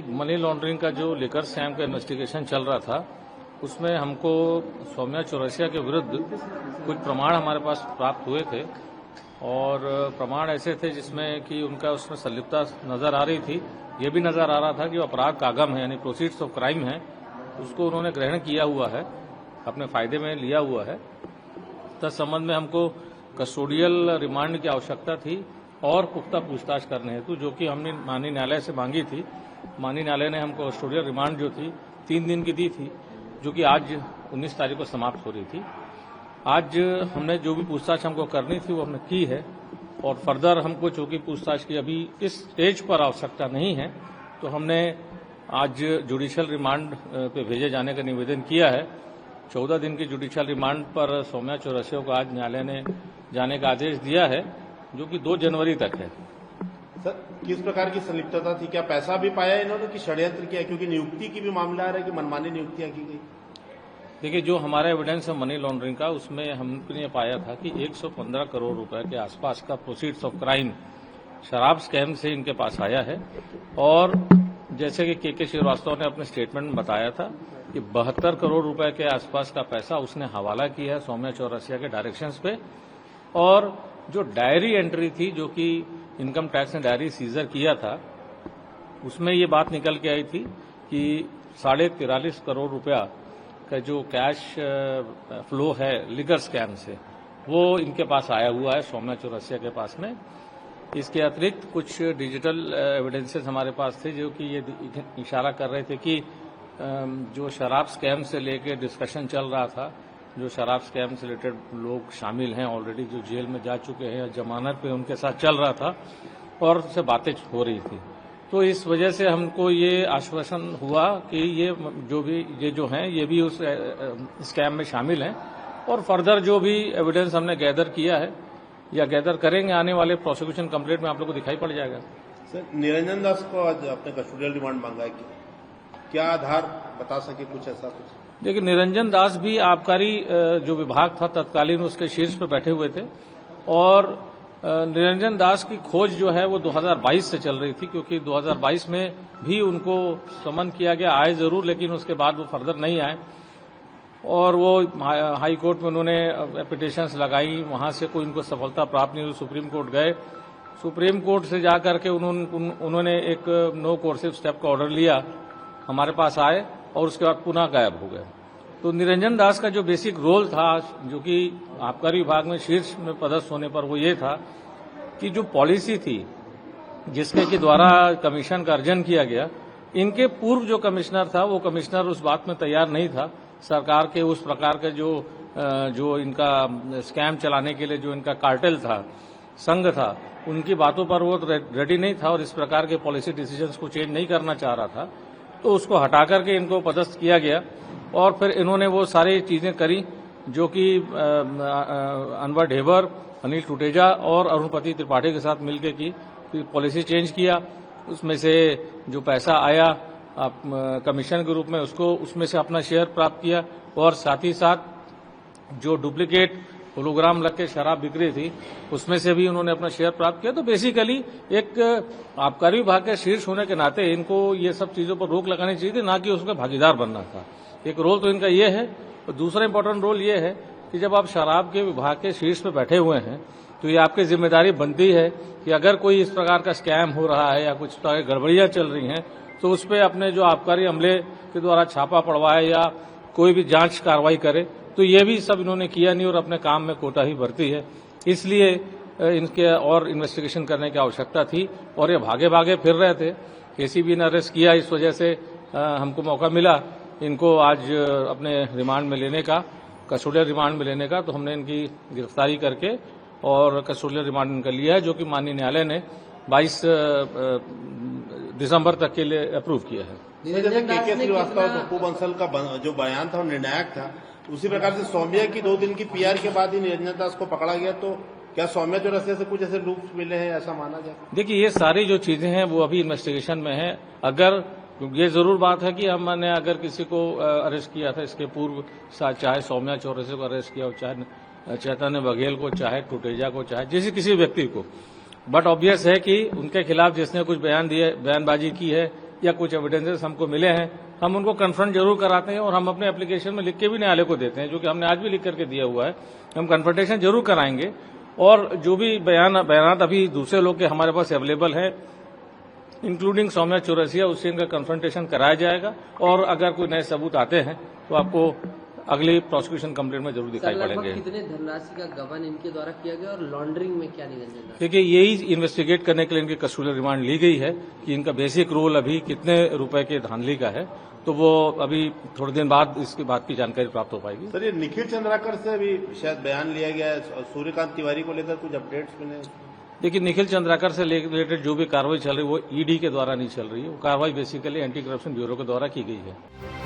Money laundering का जो liquor scam का इन्वेस्टिगेशन चल रहा था, उसमें हमको सौम्या चौरसिया के विरुद्ध कुछ प्रमाण हमारे पास प्राप्त हुए थे और प्रमाण ऐसे थे जिसमें कि उनका उसमें संलिप्तता नजर आ रही थी। ये भी नजर आ रहा था कि अपराध का आगम है, यानी प्रोसीड्स ऑफ क्राइम है, उसको उन्होंने ग्रहण किया हुआ है, अपने फायदे में लिया हुआ है। तत्संबंध में हमको कस्टोडियल रिमांड की आवश्यकता थी और पुख्ता पूछताछ करने हेतु, जो कि हमने माननीय न्यायालय से मांगी थी। माननीय न्यायालय ने हमको कस्टोडियल रिमांड जो थी 3 दिन की दी थी, जो कि आज 19 तारीख को समाप्त हो रही थी। आज हमने जो भी पूछताछ हमको करनी थी वो हमने की है और फर्दर हमको चूंकि पूछताछ की अभी इस स्टेज पर आवश्यकता नहीं है, तो हमने आज जुडिशियल रिमांड पे भेजे जाने का निवेदन किया है। 14 दिन की जुडिशियल रिमांड पर सौम्या चौरसिया को आज न्यायालय ने जाने का आदेश दिया है, जो कि 2 जनवरी तक है। सर, किस प्रकार की संलिप्तता थी? क्या पैसा भी पाया इन्होंने कि षड्यंत्र किया? क्योंकि नियुक्ति की भी मामला आ रहा है कि मनमानी नियुक्तियां की गई। देखिए, जो हमारा एविडेंस है मनी लॉन्ड्रिंग का, उसमें हमने पाया था कि 115 करोड़ रुपए के आसपास का प्रोसीड्स ऑफ क्राइम शराब स्कैम से इनके पास आया है। और जैसे कि के श्रीवास्तव ने अपने स्टेटमेंट में बताया था कि 72 करोड़ रुपए के आसपास का पैसा उसने हवाला किया है सौम्या चौरसिया के डायरेक्शंस पे। और जो डायरी एंट्री थी, जो कि इनकम टैक्स ने डायरी सीजर किया था, उसमें ये बात निकल के आई थी कि 43.5 करोड़ रुपया का जो कैश फ्लो है लिकर स्कैम से, वो इनके पास आया हुआ है सौम्या चौरसिया के पास में। इसके अतिरिक्त कुछ डिजिटल एविडेंसेस हमारे पास थे, जो कि ये इशारा कर रहे थे कि जो शराब स्कैम से लेके डिस्कशन चल रहा था, जो शराब स्कैम से रिलेटेड लोग शामिल हैं ऑलरेडी, जो जेल में जा चुके हैं, जमानत पे उनके साथ चल रहा था और उससे बातें हो रही थी। तो इस वजह से हमको ये आश्वासन हुआ कि ये जो हैं ये भी उस स्कैम में शामिल हैं और फर्दर जो भी एविडेंस हमने गैदर किया है या गैदर करेंगे आने वाले प्रोसिक्यूशन कंप्लेंट में आप लोग को दिखाई पड़ जाएगा। सर, निरंजन दास को आज आपने कस्टोडियल रिमांड मांगा है, क्या आधार बता सके कुछ ऐसा कुछ? देखिए, निरंजन दास भी आबकारी जो विभाग था तत्कालीन उसके शीर्ष पर बैठे हुए थे और निरंजन दास की खोज जो है वो 2022 से चल रही थी, क्योंकि 2022 में भी उनको समन किया गया, आए जरूर, लेकिन उसके बाद वो फर्दर नहीं आए और वो हाई कोर्ट में उन्होंने पिटिशंस लगाई, वहां से कोई उनको सफलता प्राप्त नहीं हुई। सुप्रीम कोर्ट गए, सुप्रीम कोर्ट से जाकर के उन्होंने एक नो कोर्सिव स्टेप का ऑर्डर लिया, हमारे पास आए और उसके बाद पुनः गायब हो गए। तो निरंजन दास का जो बेसिक रोल था, जो कि आबकारी विभाग में शीर्ष में पदस्थ होने पर, वो ये था कि जो पॉलिसी थी जिसके के द्वारा कमीशन का अर्जन किया गया, इनके पूर्व जो कमिश्नर था वो कमिश्नर उस बात में तैयार नहीं था। सरकार के उस प्रकार के जो इनका स्कैम चलाने के लिए जो इनका कार्टेल था, संघ था, उनकी बातों पर वो रेडी नहीं था और इस प्रकार के पॉलिसी डिसीजंस को चेंज नहीं करना चाह रहा था। तो उसको हटा करके इनको पदस्थ किया गया और फिर इन्होंने वो सारी चीजें करी जो कि अनवर ढेबर, अनिल टुटेजा और अरुणपति त्रिपाठी के साथ मिलकर की, पॉलिसी चेंज किया। उसमें से जो पैसा आया कमीशन के रूप में, उसमें से अपना शेयर प्राप्त किया और साथ ही साथ जो डुप्लीकेट होलोग्राम लग के शराब बिक रही थी उसमें से भी उन्होंने अपना शेयर प्राप्त किया। तो बेसिकली एक आबकारी विभाग के शीर्ष होने के नाते इनको ये सब चीजों पर रोक लगानी चाहिए थी, ना कि उसका भागीदार बनना था। एक रोल तो इनका ये है और दूसरा इंपॉर्टेंट रोल ये है कि जब आप शराब के विभाग के शीर्ष पे बैठे हुए हैं तो ये आपकी जिम्मेदारी बनती है कि अगर कोई इस प्रकार का स्कैम हो रहा है या कुछ गड़बड़ियां चल रही हैं तो उस पर अपने जो आबकारी अमले के द्वारा छापा पड़वाए या कोई भी जांच कार्रवाई करे। तो ये भी सब इन्होंने किया नहीं और अपने काम में कोताही बरती है, इसलिए इनके और इन्वेस्टिगेशन करने की आवश्यकता थी और ये भागे भागे फिर रहे थे। एसीबी ने अरेस्ट किया, इस वजह से हमको मौका मिला इनको आज अपने रिमांड में लेने का, कस्टोडियल रिमांड में लेने का। तो हमने इनकी गिरफ्तारी करके और कस्टोडियल रिमांड इनका लिया है, जो कि माननीय न्यायालय ने 22 दिसंबर तक के लिए अप्रूव किया है। जैसे के श्रीवास्तव पप्पू बंसल का जो बयान था वो निर्णायक था, उसी प्रकार से सौम्या की 2 दिन की पीआर के बाद ही निरंजन दास को पकड़ा गया। तो क्या सौम्या चौरसिया से कुछ ऐसे लूप्स मिले हैं, ऐसा माना जाए? देखिए, ये सारी जो चीजें हैं वो अभी इन्वेस्टिगेशन में है। अगर ये जरूर बात है कि हमने अगर किसी को अरेस्ट किया था इसके पूर्व, चाहे सौम्या चौरसिया को अरेस्ट किया हो, चाहे चैतन्य बघेल को, चाहे टुटेजा को, चाहे किसी व्यक्ति को, बट ऑब्वियस है कि उनके खिलाफ जिसने कुछ बयानबाजी की है या कुछ एविडेंसेस हमको मिले हैं, हम उनको कन्फ्रंट जरूर कराते हैं और हम अपने एप्लीकेशन में लिख के भी न्यायालय को देते हैं, जो कि हमने आज भी लिख करके दिया हुआ है। हम कन्फ्रंटेशन जरूर कराएंगे और जो भी बयान अभी दूसरे लोग के हमारे पास अवेलेबल है, इंक्लूडिंग सौम्या चौरसिया, उससे इनका कन्फ्रंटेशन कराया जाएगा और अगर कोई नए सबूत आते हैं तो आपको अगली प्रोसिक्यूशन कंप्लेंट में जरूर दिखाई पड़ेंगे। कितने धनराशि का गबन इनके द्वारा किया गया और लॉन्ड्रिंग में क्या निरंजन दास? देखिए, यही इन्वेस्टिगेट करने के लिए इनकी कस्टोडियल रिमांड ली गई है कि इनका बेसिक रोल अभी कितने रुपए के धांधली का है, तो वो अभी थोड़े दिन बाद इसकी बात की जानकारी प्राप्त हो पाएगी। सर, ये निखिल चंद्राकर से अभी शायद बयान लिया गया है, सूर्यकांत तिवारी को लेकर कुछ अपडेट्स मिले? देखिए, निखिल चंद्राकर से रिलेटेड जो भी कार्रवाई चल रही है वो ईडी के द्वारा नहीं चल रही है, वो कार्रवाई बेसिकली एंटी करप्शन ब्यूरो के द्वारा की गई है।